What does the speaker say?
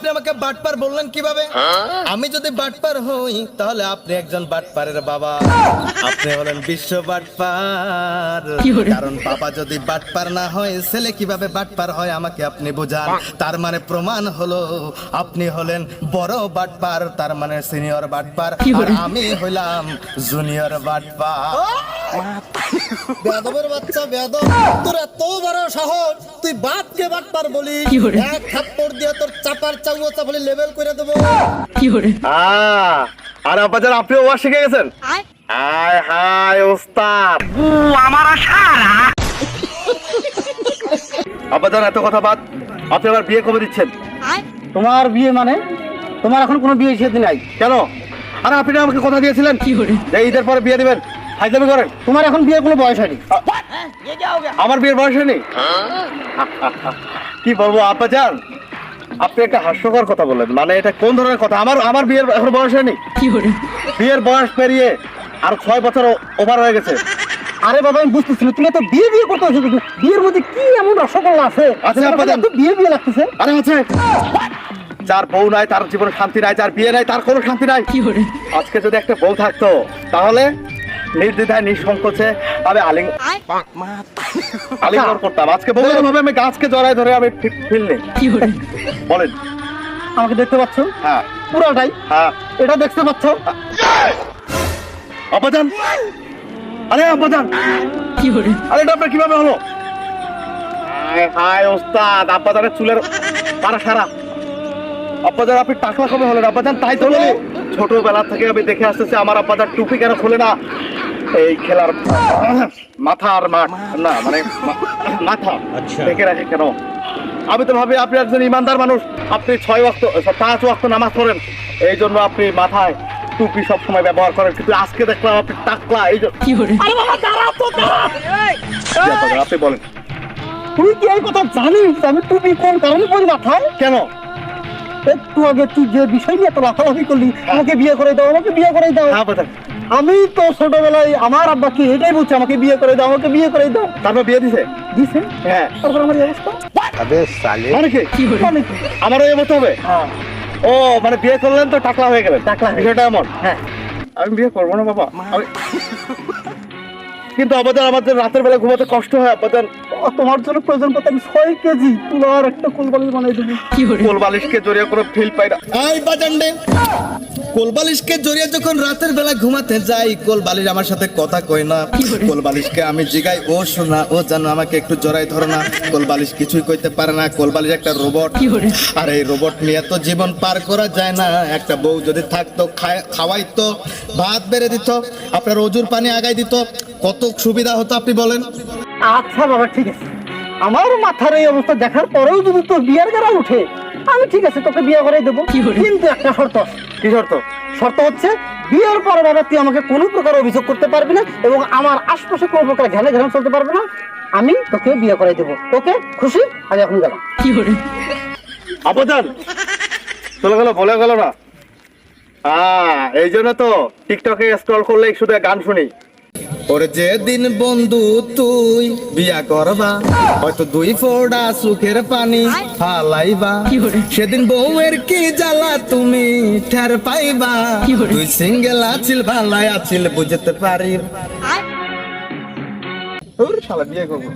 আপনি আমাকে বাটপার বললেন কিভাবে? আমি যদি বাটপার হই তাহলে আপনি একজন বাটপারের বাবা, আপনি হলেন বিশ্ব বাটপার। কারণ বাবা যদি বাটপার না হয় ছেলে কিভাবে বাটপার হয় আমাকে আপনি বোঝান। তার মানে প্রমাণ হলো আপনি হলেন বড় বাটপার, তার মানে সিনিয়র বাটপার, আর আমি হইলাম জুনিয়র বাটপার। বেয়াদবের বাচ্চা বেয়াদব, তোর এত বড় সাহস তুই বাপকে বাটপার বলি? এক থাপ্পড় দিয়ে তোর চাপার চাউয়া চাপালি লেভেল করে দেবো। আর আব্বাজান আপনিও ওয়াজ শিখে গেছেন? হায় হায় ওস্তাদ, আব্বাজান এত কথা বাদ, আপনি আবার বিয়ে কবে দিচ্ছেন? তোমার বিয়ে মানে? তোমার এখন কোনো বিয়ে শাদী নাই। কেন? আরে আপনি না আমাকে কথা দিয়েছিলেন যে ঈদের পরে বিয়ে দিবেন, ফাইজলামি করেন। তোমার এখন বিয়ের কোনো বয়স হয়নি। আমার বিয়ের বয়স হয়নি? কি বলবো আব্বাজান, আপনি একটা হাস্যকর কথা বললেন। মানে এটা কোন ধরনের কথা? আমার বিয়ের এখন বয়স হয়নি? বিয়ের বয়স পেরিয়ে আর 6 বছর ওভার হয়ে গেছে। আরে বাবা আমি বুঝতেছিল তুমি তো বিয়ে বিয়ে করতে হচ্ছে, কিন্তু বিয়ের মধ্যে কি এমন রসগোল্লা আছে বিয়ে বিয়ে লাগতেছে? আরে আছে, যার বউ নাই তার জীবনে শান্তি নাই, যার বিয়ে নাই তার কোনো শান্তি নাই। আজকে যদি একটা বউ থাকতো তাহলে নির্দ্বিধায় নিঃসংকোচে আমি আলিঙ্গন করতাম। আজকে বউয়ের ভাবে আমি গাছকে জড়ায় ধরে আমি ফিরলে। বলেন, আমাকে দেখতে পাচ্ছ? হ্যাঁ পুরোটাই। হ্যাঁ এটা দেখতে পাচ্ছ? আব্বাজান, আরে আব্বাজান, আরে এটা আপনার কিভাবে হলো? হায় হায় ওস্তাদ, আব্বাজানের চুলের পাড়া সারা। আব্বাজান আপনি টাকলা কবে হলেন আব্বাজান? তাই তো বলি ছোটবেলা থেকে আমি দেখে আসতেছি আমার আব্বাজান টুপি কেন খোলে না? এই খেলার মাথার মাঠ না, মানে মাথা ঢেকে রাখে কেন? আমি তো ভাবি আপনি একজন ইমানদার মানুষ, আপনি 5 ওয়াক্ত নামাজ পড়েন, এই জন্য আপনি মাথায় টুপি সব সময় ব্যবহার করেন। কিন্তু আজকে দেখলাম আপনি টাকলা, এই জন্য। আপনি বলেন, তুই কি এই কথা জানিস আমি টুপি কোন কারণে পরি মাথায়? কেন? একটু আগে তুই যে বিষয় নিয়ে এত লাফালাফি করলি, আমাকে বিয়ে করে দাও, আমাকে বিয়ে করে দাও। আমি তো ছোটবেলায় আমার আব্বাকে এটাই বলছি, আমাকে বিয়ে করে দাও, আমাকে বিয়ে করে দাও। তারপর বিয়ে দিছে? দিছে। হ্যাঁ। তারপর আমার এই অবস্থা। মানে কি? আমারও এই মতো হবে? ও মানে বিয়ে করলেন তো টাকলা হয়ে গেলেন? টাকলা বিষয়টা এমন? হ্যাঁ। আমি বিয়ে করবো না বাবা। কিন্তু আবাদান আমাদের রাতের বেলা ঘুমাতে কষ্ট হয় আবাদান। তোমার জন্য প্রয়োজন করতে আমি 6 কেজি তুলার একটা কোলবালিশ বানাই দেবো। কোলবালিশকে জড়িয়ে কোনো ফিল পাই না। এই বাজান্ডে, কোলবালিশকে জড়িয়ে যখন রাতের বেলা ঘুমাতে যাই, কোলবালিশ আমার সাথে কথা কয় না। কোলবালিশকে আমি জিগাই, ও শোনা, ও জানো আমাকে একটু জড়াই ধরো না। কোলবালিশ কিছুই কইতে পারে না। কোলবালিশ একটা রোবট, আর এই রোবট নিয়ে তো জীবন পার করা যায় না। একটা বউ যদি থাকতো, খাওয়াইতো, ভাত বেড়ে দিত, আপনার অজুর পানি আগাই দিত, কত সুবিধা হতো আপনি বলেন। আচ্ছা বাবা ঠিক আছে, আমার মাথার এই অবস্থা দেখার পরেও যদি তোর বিয়ের গাড়া উঠে, আমি ঠিক আছে তোকে বিয়ে করে দেবো, কিন্তু একটা শর্ত। কি শর্ত? শর্ত হচ্ছে বিয়ের পরে বাবা তুই আমাকে কোনো প্রকার অভিযোগ করতে পারবি না, এবং আমার আশপাশে কোনো প্রকার ঘেলে ঘেরান চলতে পারবে না। আমি তোকে বিয়ে করে দেবো। ওকে, খুশি? আমি এখন গেলাম। আবাদান চলে গেল, বলে গেল না। এই জন্য তো টিকটকে স্ক্রল করলে শুধু গান শুনি। ওরে যেদিন বন্ধু তুই বিয়া করবা, হয়তো 2 ফোঁটা সুখের পানি ফালাইবা, সেদিন বউয়ের কি জ্বালা তুমি ঠের পাইবা। তুই সিঙ্গেল আছিল ভালাই আছিল বুঝতে পারি। শালা বিয়ে করবো।